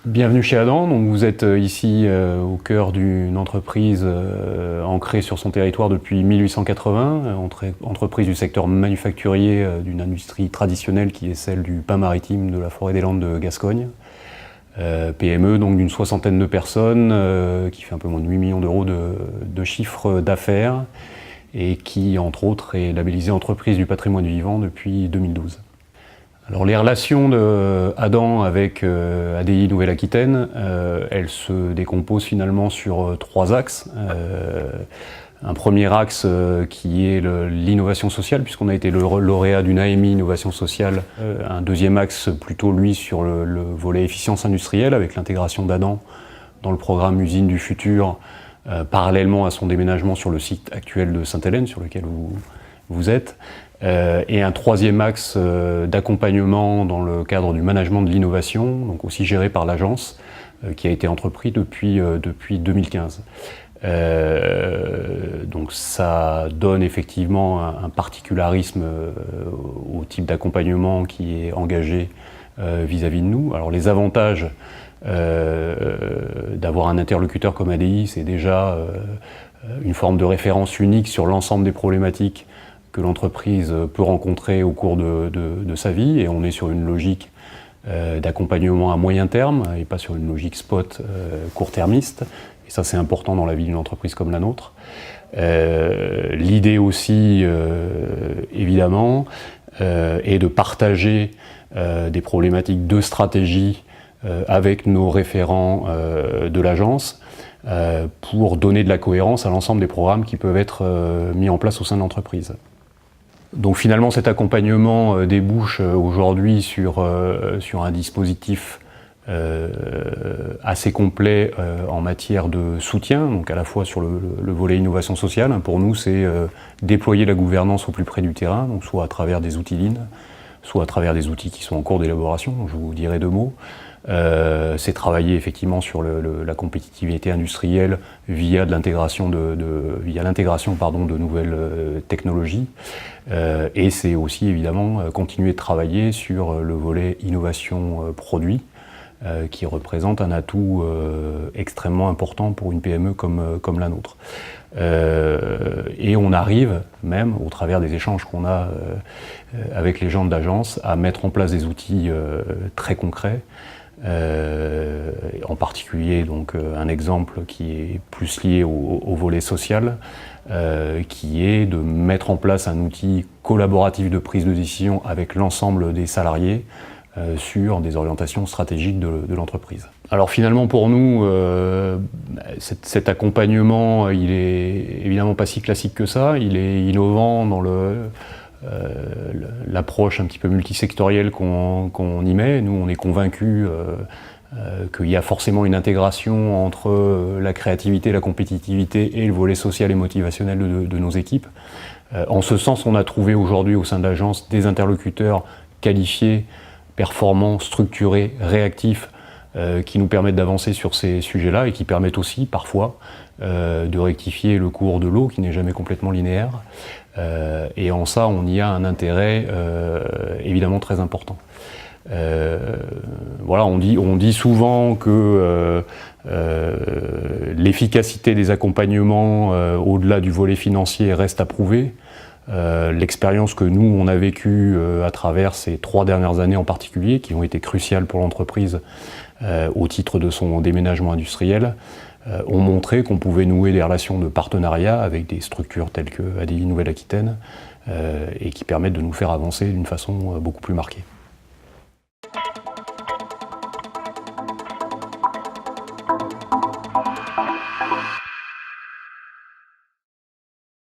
Bienvenue chez Adam. Donc vous êtes ici au cœur d'une entreprise ancrée sur son territoire depuis 1880, entreprise du secteur manufacturier d'une industrie traditionnelle qui est celle du pain maritime de la forêt des Landes de Gascogne. PME donc d'une soixantaine de personnes qui fait un peu moins de 8 millions d'euros de chiffre d'affaires et qui entre autres est labellisée entreprise du patrimoine vivant depuis 2012. Alors les relations de Adam avec ADI Nouvelle-Aquitaine, elles se décomposent finalement sur trois axes. Un premier axe qui est l'innovation sociale, puisqu'on a été le lauréat d'une AMI Innovation Sociale. Un deuxième axe plutôt lui sur le volet efficience industrielle, avec l'intégration d'Adam dans le programme Usine du Futur, parallèlement à son déménagement sur le site actuel de Sainte-Hélène, sur lequel vous êtes. Et un troisième axe d'accompagnement dans le cadre du management de l'innovation, donc aussi géré par l'agence, qui a été entrepris depuis 2015. Donc ça donne effectivement un particularisme au type d'accompagnement qui est engagé vis-à-vis de nous. Alors les avantages d'avoir un interlocuteur comme ADI, c'est déjà une forme de référence unique sur l'ensemble des problématiques que l'entreprise peut rencontrer au cours de sa vie, et on est sur une logique d'accompagnement à moyen terme et pas sur une logique spot court-termiste, et ça c'est important dans la vie d'une entreprise comme la nôtre. L'idée aussi évidemment est de partager des problématiques de stratégie avec nos référents de l'agence pour donner de la cohérence à l'ensemble des programmes qui peuvent être mis en place au sein de l'entreprise. Donc finalement cet accompagnement débouche aujourd'hui sur un dispositif assez complet en matière de soutien, donc à la fois sur le volet innovation sociale. Pour nous c'est déployer la gouvernance au plus près du terrain, donc soit à travers des outils Lean, soit à travers des outils qui sont en cours d'élaboration, je vous dirai deux mots. C'est travailler effectivement sur la compétitivité industrielle via l'intégration de nouvelles technologies, et c'est aussi évidemment continuer de travailler sur le volet innovation produit qui représente un atout extrêmement important pour une PME comme la nôtre. Et on arrive même, au travers des échanges qu'on a avec les gens de l'agence, à mettre en place des outils très concrets. En particulier donc un exemple qui est plus lié au volet social, qui est de mettre en place un outil collaboratif de prise de décision avec l'ensemble des salariés sur des orientations stratégiques de l'entreprise. Alors finalement pour nous, cet accompagnement, il est évidemment pas si classique que ça, il est innovant dans l'approche un petit peu multisectorielle qu'on y met. Nous on est convaincus qu'il y a forcément une intégration entre la créativité, la compétitivité et le volet social et motivationnel de nos équipes. En ce sens, on a trouvé aujourd'hui au sein de l'agence des interlocuteurs qualifiés, performants, structurés, réactifs, qui nous permettent d'avancer sur ces sujets-là et qui permettent aussi parfois de rectifier le cours de l'eau qui n'est jamais complètement linéaire. Et en ça, on y a un intérêt évidemment très important. Voilà, on dit souvent que l'efficacité des accompagnements au-delà du volet financier reste à prouver. L'expérience que nous on a vécue à travers ces 3 dernières années en particulier, qui ont été cruciales pour l'entreprise au titre de son déménagement industriel, ont montré qu'on pouvait nouer des relations de partenariat avec des structures telles que ADI Nouvelle-Aquitaine et qui permettent de nous faire avancer d'une façon beaucoup plus marquée.